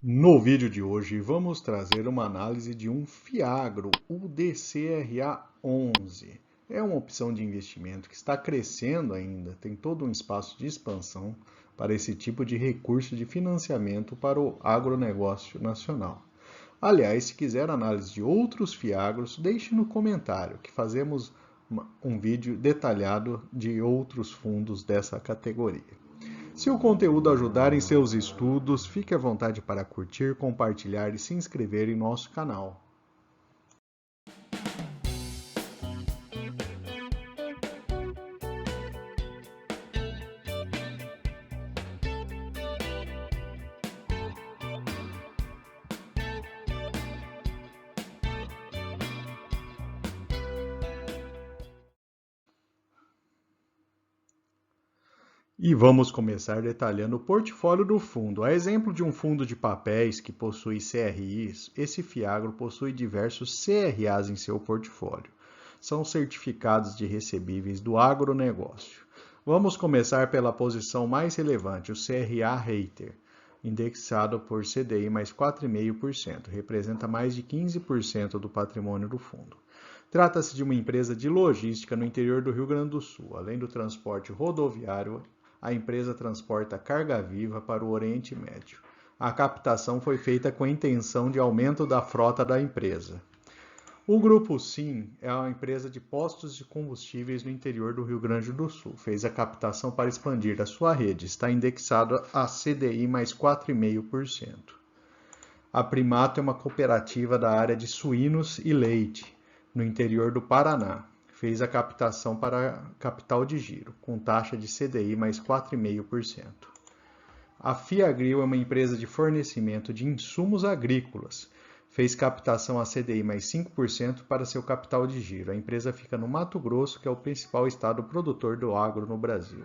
No vídeo de hoje vamos trazer uma análise de um Fiagro, o DCRA11. É uma opção de investimento que está crescendo ainda, tem todo um espaço de expansão para esse tipo de recurso de financiamento para o agronegócio nacional. Aliás, se quiser análise de outros Fiagros, deixe no comentário que fazemos um vídeo detalhado de outros fundos dessa categoria. Se o conteúdo ajudar em seus estudos, fique à vontade para curtir, compartilhar e se inscrever em nosso canal. E vamos começar detalhando o portfólio do fundo. A exemplo de um fundo de papéis que possui CRIs, esse Fiagro possui diversos CRAs em seu portfólio. São certificados de recebíveis do agronegócio. Vamos começar pela posição mais relevante, o CRA Reiter, indexado por CDI mais 4,5%, representa mais de 15% do patrimônio do fundo. Trata-se de uma empresa de logística no interior do Rio Grande do Sul. Além do transporte rodoviário, a empresa transporta carga viva para o Oriente Médio. A captação foi feita com a intenção de aumento da frota da empresa. O Grupo SIM é uma empresa de postos de combustíveis no interior do Rio Grande do Sul. Fez a captação para expandir a sua rede. Está indexado a CDI mais 4,5%. A Primato é uma cooperativa da área de suínos e leite, no interior do Paraná. Fez a captação para capital de giro, com taxa de CDI mais 4,5%. A Fiagril é uma empresa de fornecimento de insumos agrícolas. Fez captação a CDI mais 5% para seu capital de giro. A empresa fica no Mato Grosso, que é o principal estado produtor do agro no Brasil.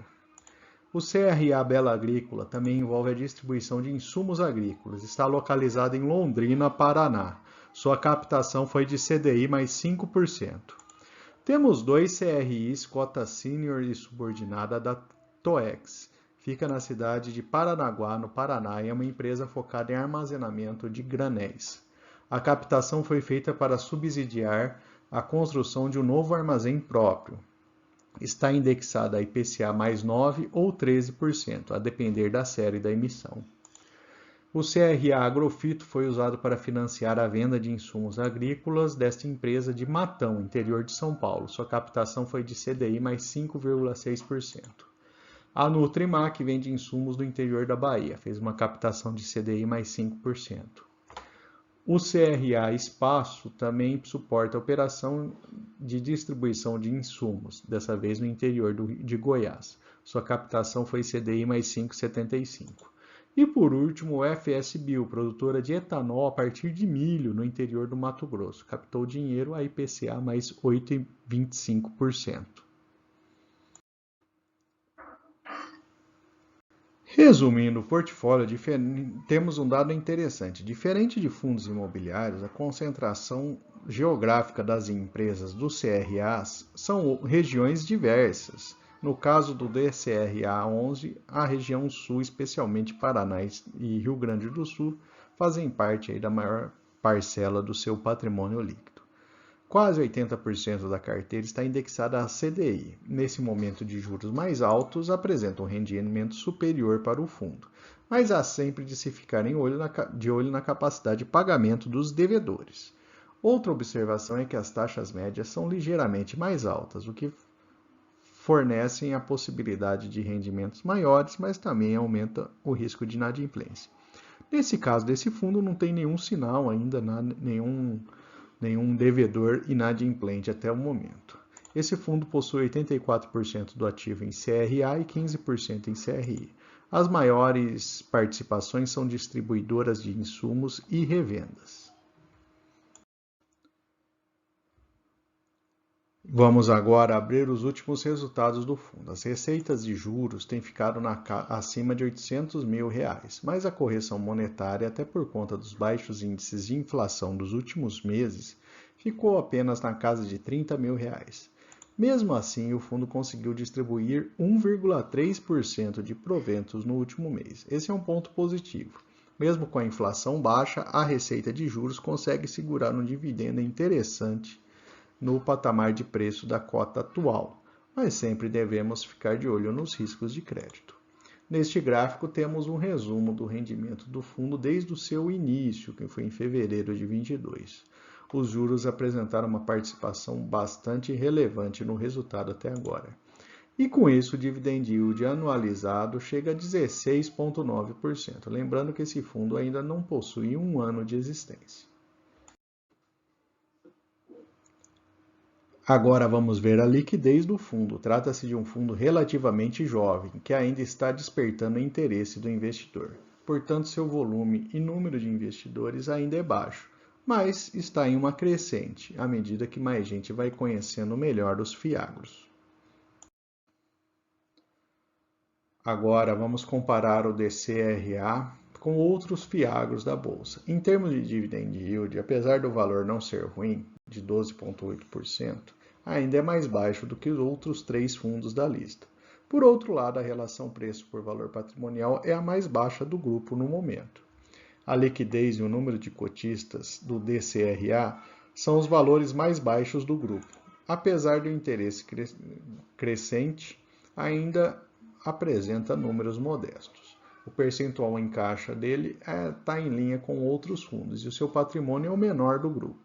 O CRA Bela Agrícola também envolve a distribuição de insumos agrícolas. Está localizado em Londrina, Paraná. Sua captação foi de CDI mais 5%. Temos dois CRIs, cota sênior e subordinada da TOEX. Fica na cidade de Paranaguá, no Paraná, e é uma empresa focada em armazenamento de granéis. A captação foi feita para subsidiar a construção de um novo armazém próprio. Está indexada a IPCA mais 9% ou 13%, a depender da série da emissão. O CRA Agrofito foi usado para financiar a venda de insumos agrícolas desta empresa de Matão, interior de São Paulo. Sua captação foi de CDI mais 5,6%. A Nutrimac vende insumos do interior da Bahia, fez uma captação de CDI mais 5%. O CRA Espaço também suporta a operação de distribuição de insumos, dessa vez no interior de Goiás. Sua captação foi CDI mais 5,75%. E por último, o FSBio, produtora de etanol a partir de milho no interior do Mato Grosso. Captou dinheiro a IPCA mais 8,25%. Resumindo o portfólio, temos um dado interessante. Diferente de fundos imobiliários, a concentração geográfica das empresas dos CRAs são regiões diversas. No caso do DCRA11, a região sul, especialmente Paraná e Rio Grande do Sul, fazem parte da maior parcela do seu patrimônio líquido. Quase 80% da carteira está indexada a CDI. Nesse momento de juros mais altos, apresenta um rendimento superior para o fundo, mas há sempre de se ficar de olho na capacidade de pagamento dos devedores. Outra observação é que as taxas médias são ligeiramente mais altas, o que fornecem a possibilidade de rendimentos maiores, mas também aumenta o risco de inadimplência. Nesse caso desse fundo, não tem nenhum sinal ainda, nenhum devedor inadimplente até o momento. Esse fundo possui 84% do ativo em CRA e 15% em CRI. As maiores participações são distribuidoras de insumos e revendas. Vamos agora abrir os últimos resultados do fundo. As receitas de juros têm ficado acima de R$800 mil, mas a correção monetária, até por conta dos baixos índices de inflação dos últimos meses, ficou apenas na casa de R$30 mil. Mesmo assim, o fundo conseguiu distribuir 1,3% de proventos no último mês. Esse é um ponto positivo. Mesmo com a inflação baixa, a receita de juros consegue segurar um dividendo interessante no patamar de preço da cota atual, mas sempre devemos ficar de olho nos riscos de crédito. Neste gráfico temos um resumo do rendimento do fundo desde o seu início, que foi em fevereiro de 22. Os juros apresentaram uma participação bastante relevante no resultado até agora. E com isso, o dividend yield anualizado chega a 16,9%. Lembrando que esse fundo ainda não possui um ano de existência. Agora vamos ver a liquidez do fundo. Trata-se de um fundo relativamente jovem, que ainda está despertando o interesse do investidor. Portanto, seu volume e número de investidores ainda é baixo, mas está em uma crescente, à medida que mais gente vai conhecendo melhor os fiagros. Agora vamos comparar o DCRA com outros fiagros da bolsa. Em termos de dividend yield, apesar do valor não ser ruim, de 12,8%, ainda é mais baixo do que os outros 3 fundos da lista. Por outro lado, a relação preço por valor patrimonial é a mais baixa do grupo no momento. A liquidez e o número de cotistas do DCRA são os valores mais baixos do grupo. Apesar do interesse crescente, ainda apresenta números modestos. O percentual em caixa dele está em linha com outros fundos e o seu patrimônio é o menor do grupo.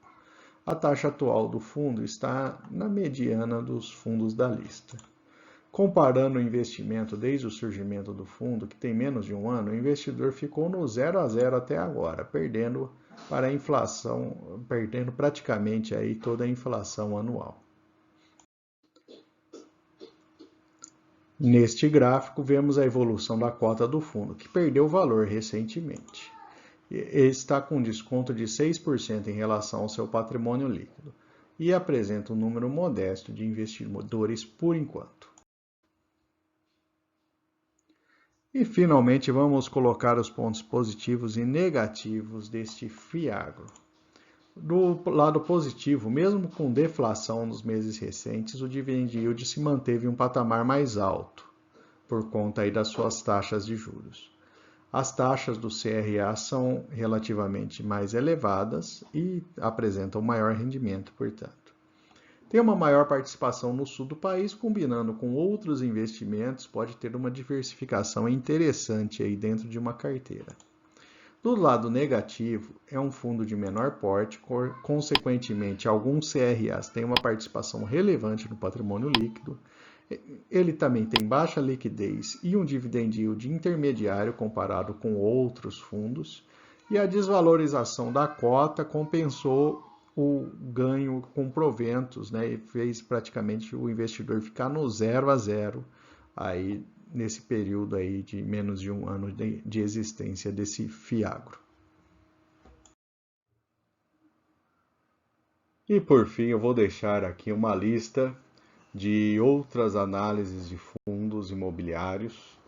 A taxa atual do fundo está na mediana dos fundos da lista. Comparando o investimento desde o surgimento do fundo, que tem menos de um ano, o investidor ficou no 0 a 0 até agora, perdendo para a inflação, perdendo praticamente aí toda a inflação anual. Neste gráfico, vemos a evolução da cota do fundo, que perdeu valor recentemente. Está com desconto de 6% em relação ao seu patrimônio líquido e apresenta um número modesto de investidores por enquanto. E finalmente vamos colocar os pontos positivos e negativos deste fiagro. Do lado positivo, mesmo com deflação nos meses recentes, o dividend yield se manteve em um patamar mais alto, por conta aí das suas taxas de juros. As taxas do CRA são relativamente mais elevadas e apresentam maior rendimento, portanto. Tem uma maior participação no sul do país, combinando com outros investimentos, pode ter uma diversificação interessante aí dentro de uma carteira. Do lado negativo, é um fundo de menor porte, consequentemente, alguns CRAs têm uma participação relevante no patrimônio líquido. Ele também tem baixa liquidez e um dividend yield intermediário comparado com outros fundos. E a desvalorização da cota compensou o ganho com proventos, né, e fez praticamente o investidor ficar no 0 a 0 aí, nesse período aí de menos de um ano de existência desse fiagro. E por fim, eu vou deixar aqui uma lista de outras análises de fundos imobiliários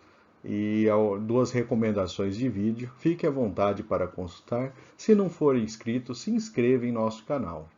e 2 recomendações de vídeo. Fique à vontade para consultar. Se não for inscrito, se inscreva em nosso canal.